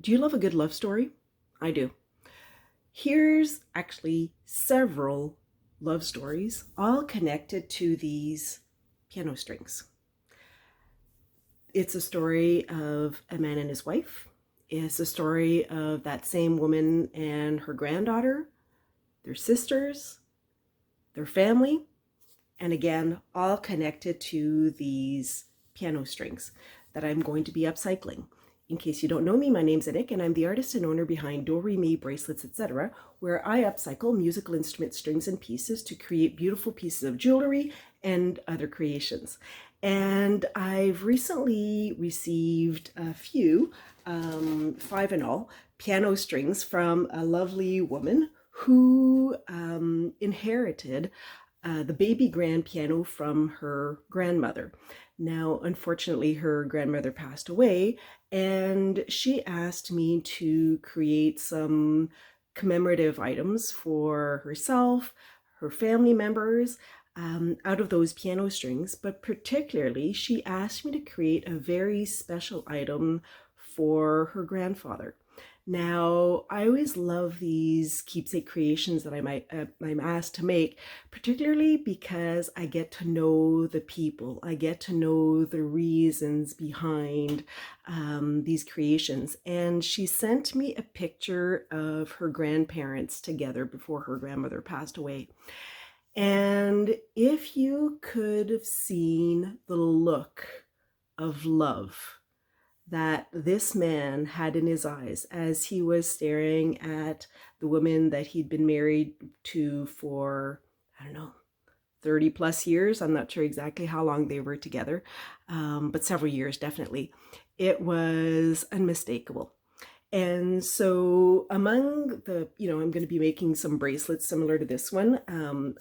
Do you love a good love story? I do. Here's actually several love stories, all connected to these piano strings. It's a story of a man and his wife. It's a story of that same woman and her granddaughter, their sisters, their family, and again, all connected to these piano strings that I'm going to be upcycling. In case you don't know me, my name's Anik, and I'm the artist and owner behind Do Re Mi bracelets, etc., where I upcycle musical instrument strings and pieces to create beautiful pieces of jewelry and other creations. And I've recently received a few, 5 in all, piano strings from a lovely woman who inherited the baby grand piano from her grandmother. Now, unfortunately, her grandmother passed away, and she asked me to create some commemorative items for herself, her family members, out of those piano strings. But particularly, she asked me to create a very special item for her grandfather. Now, I always love these keepsake creations that I'm asked to make, particularly because I get to know the people. I get to know the reasons behind these creations. And she sent me a picture of her grandparents together before her grandmother passed away. And if you could have seen the look of love that this man had in his eyes as he was staring at the woman that he'd been married to for, I don't know, 30 plus years. I'm not sure exactly how long they were together, but several years definitely. It was unmistakable. And so among the, I'm going to be making some bracelets similar to this one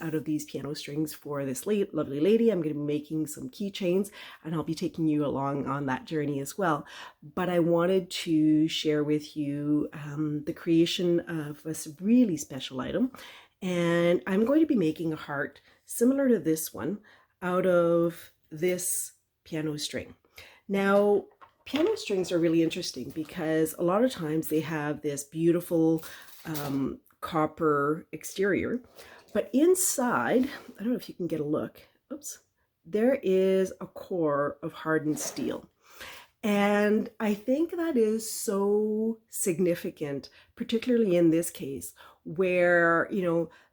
out of these piano strings for this lovely lady. I'm going to be making some keychains, and I'll be taking you along on that journey as well. But I wanted to share with you the creation of a really special item. And I'm going to be making a heart similar to this one out of this piano string. Now, piano strings are really interesting because a lot of times they have this beautiful copper exterior, but inside, I don't know if you can get a look, oops, there is a core of hardened steel. And I think that is so significant, particularly in this case, where,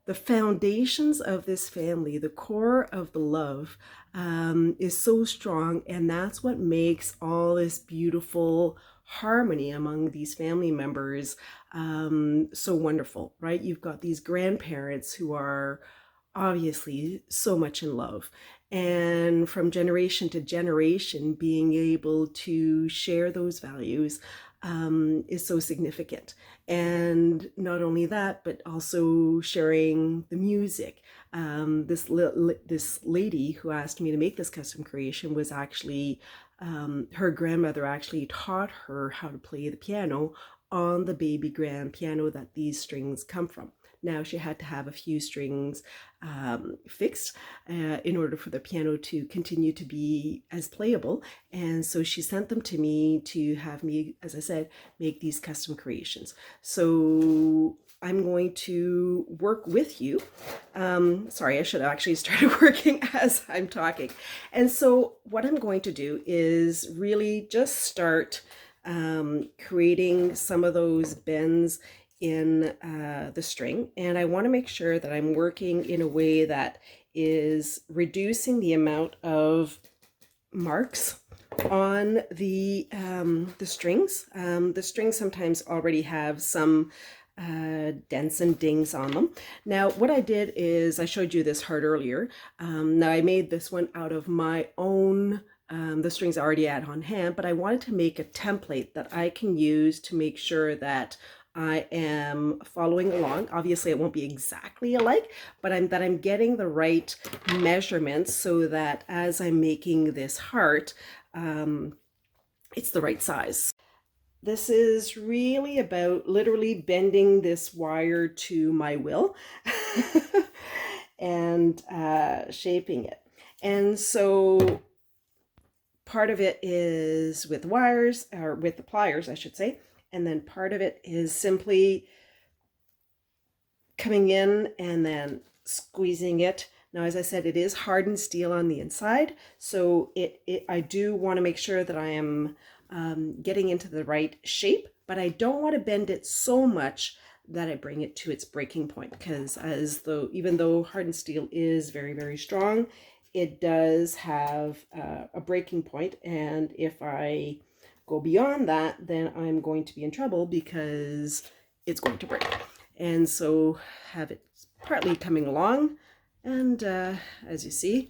the foundations of this family, the core of the love, is so strong. And that's what makes all this beautiful harmony among these family members so wonderful, right? You've got these grandparents who are obviously so much in love, and from generation to generation being able to share those values is so significant. And not only that, but also sharing the music. This lady who asked me to make this custom creation was actually, her grandmother actually taught her how to play the piano on the baby grand piano that these strings come from. Now, she had to have a few strings fixed in order for the piano to continue to be as playable. And so she sent them to me to have me, as I said, make these custom creations. So I'm going to work with you. Sorry, I should have actually started working as I'm talking. And so what I'm going to do is really just start creating some of those bends in the string, and I want to make sure that I'm working in a way that is reducing the amount of marks on the strings. The strings sometimes already have some dents and dings on them. Now, what I did is I showed you this heart earlier. Now, I made this one out of my own the strings I already had on hand, but I wanted to make a template that I can use to make sure that I am following along. Obviously, it won't be exactly alike, but I'm getting the right measurements so that as I'm making this heart, it's the right size. This is really about literally bending this wire to my will and shaping it. And so part of it is with wires, or with the pliers, I should say, and then part of it is simply coming in and then squeezing it. Now, as I said, it is hardened steel on the inside, so I do want to make sure that I am getting into the right shape, but I don't want to bend it so much that I bring it to its breaking point, because even though hardened steel is very, very strong, it does have a breaking point, and if I go beyond that, then I'm going to be in trouble because it's going to break. And so have it partly coming along, and as you see,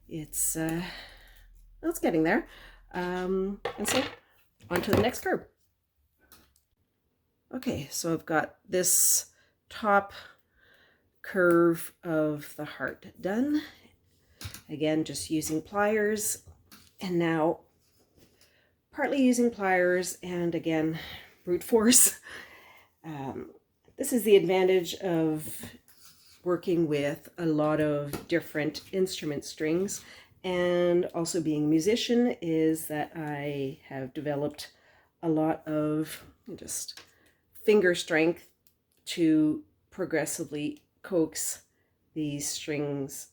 it's getting there. And so on to the next curve. Okay, so I've got this top curve of the heart done. Again, just using pliers, and now partly using pliers and again brute force. This is the advantage of working with a lot of different instrument strings, and also being a musician is that I have developed a lot of just finger strength to progressively coax these strings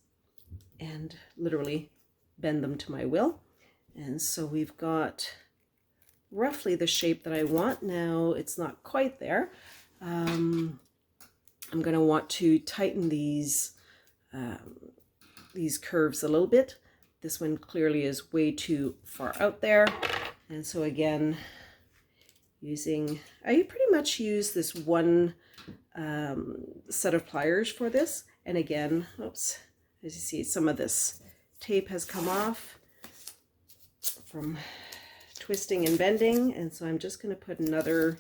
and literally bend them to my will. And so we've got roughly the shape that I want. Now it's not quite there. I'm going to want to tighten these curves a little bit. This one clearly is way too far out there, and so again, I pretty much use this one set of pliers for this. And again, oops, as you see, some of this tape has come off from twisting and bending, and so I'm just going to put another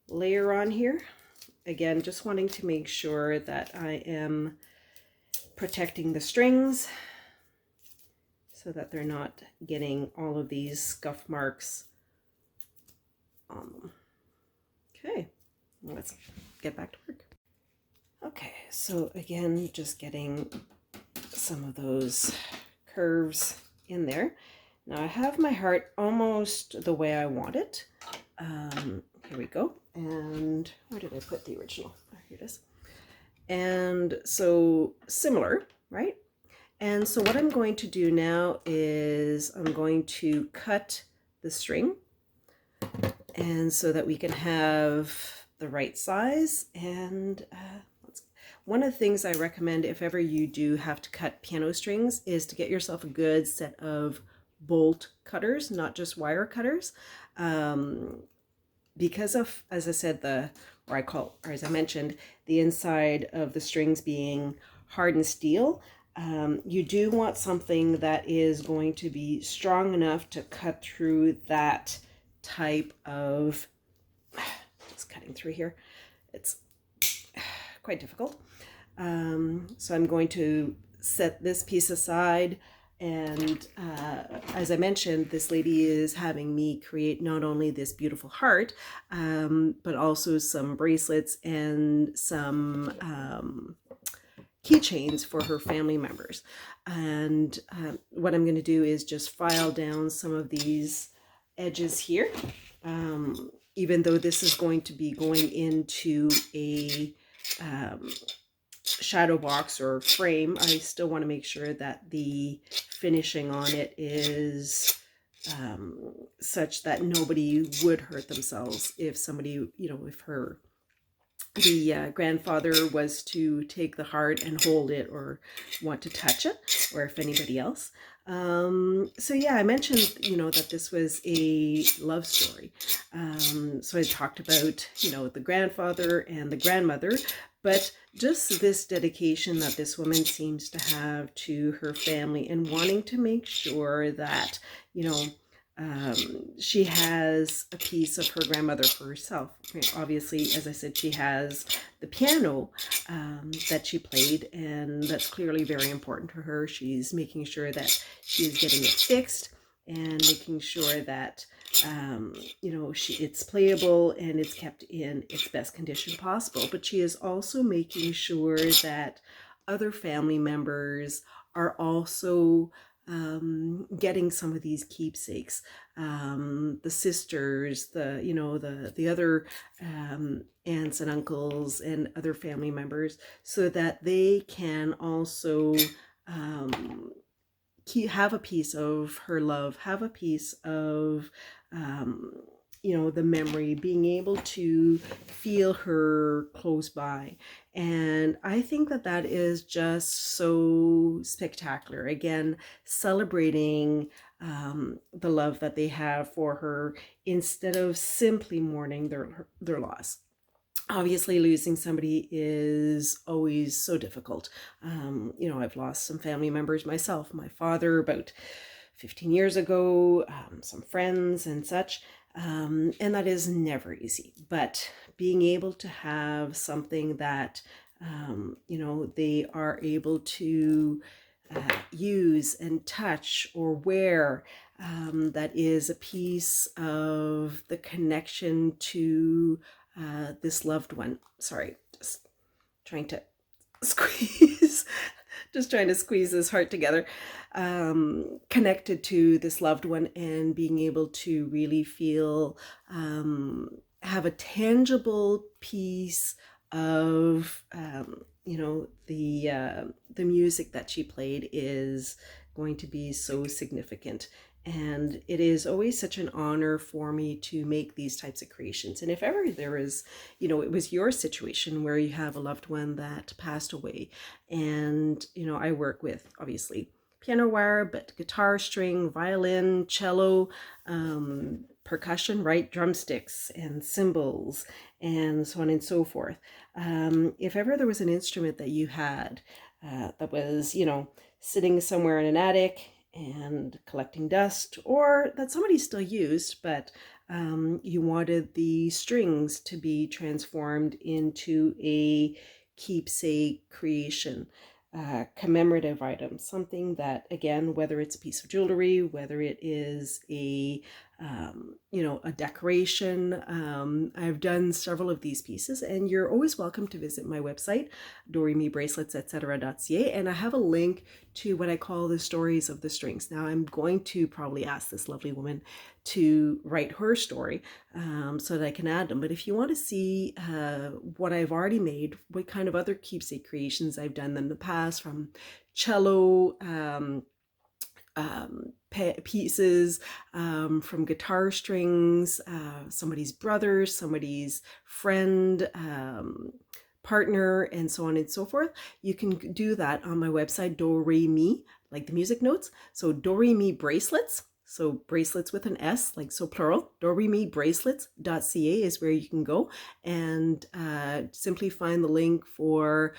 layer on here. Again, just wanting to make sure that I am protecting the strings so that they're not getting all of these scuff marks on them. Okay, let's get back to work. Okay, so again, just getting some of those curves in there. Now I have my heart almost the way I want it. Here we go. And where did I put the original? Oh, here it is. And so similar, right? And so what I'm going to do now is I'm going to cut the string, and so that we can have the right size. And one of the things I recommend if ever you do have to cut piano strings is to get yourself a good set of bolt cutters, not just wire cutters. Because of, as I said, or as I mentioned, the inside of the strings being hardened steel, you do want something that is going to be strong enough to cut through that type of, just cutting through here, it's quite difficult. So I'm going to set this piece aside. And as I mentioned, this lady is having me create not only this beautiful heart, but also some bracelets and some keychains for her family members. And what I'm going to do is just file down some of these edges here. Even though this is going to be going into a shadow box or frame, I still want to make sure that the finishing on it is such that nobody would hurt themselves if somebody, if the grandfather was to take the heart and hold it or want to touch it, or if anybody else. So yeah, I mentioned, that this was a love story. So I talked about, the grandfather and the grandmother, but just this dedication that this woman seems to have to her family and wanting to make sure that, she has a piece of her grandmother for herself. Obviously, as I said, she has the piano that she played, and that's clearly very important to her. She's making sure that she is getting it fixed and making sure that it's playable and it's kept in its best condition possible. But she is also making sure that other family members are also getting some of these keepsakes, the sisters, the other aunts and uncles and other family members, so that they can also have a piece of her love, have a piece of the memory, being able to feel her close by. And I think that that is just so spectacular. Again, celebrating the love that they have for her instead of simply mourning their loss. Obviously, losing somebody is always so difficult. I've lost some family members myself, my father about 15 years ago, some friends and such. And that is never easy, but being able to have something that, they are able to use and touch or wear, that is a piece of the connection to this loved one. Sorry, just trying to squeeze just trying to squeeze this heart together, connected to this loved one, and being able to really feel, have a tangible piece of, the music that she played is going to be so significant. And it is always such an honor for me to make these types of creations. And if ever there is, it was your situation where you have a loved one that passed away, and, I work with obviously piano wire, but guitar, string, violin, cello, percussion, right? Drumsticks and cymbals and so on and so forth. If ever there was an instrument that you had that was, sitting somewhere in an attic and collecting dust, or that somebody still used, but you wanted the strings to be transformed into a keepsake creation, commemorative item, something that, again, whether it's a piece of jewelry, whether it is a decoration. I've done several of these pieces, and you're always welcome to visit my website, doremibracelets.ca, and I have a link to what I call the stories of the strings. Now, I'm going to probably ask this lovely woman to write her story so that I can add them. But if you want to see what I've already made, what kind of other keepsake creations I've done in the past, from cello, pieces, from guitar strings, somebody's brother, somebody's friend, partner, and so on and so forth, you can do that on my website, Do-Re-Mi, like the music notes. So Do-Re-Mi bracelets, so bracelets with an S, like so plural, doremibracelets.ca is where you can go and simply find the link for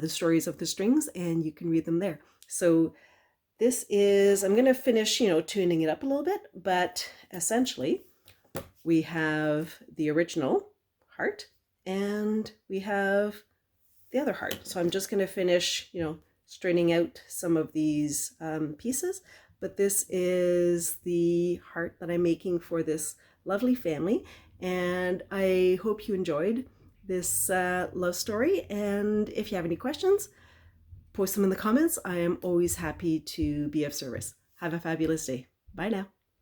the stories of the strings, and you can read them there. So this is, I'm going to finish, tuning it up a little bit, but essentially we have the original heart and we have the other heart. So I'm just going to finish, straightening out some of these pieces, but this is the heart that I'm making for this lovely family. And I hope you enjoyed this love story. And if you have any questions, post them in the comments. I am always happy to be of service. Have a fabulous day. Bye now.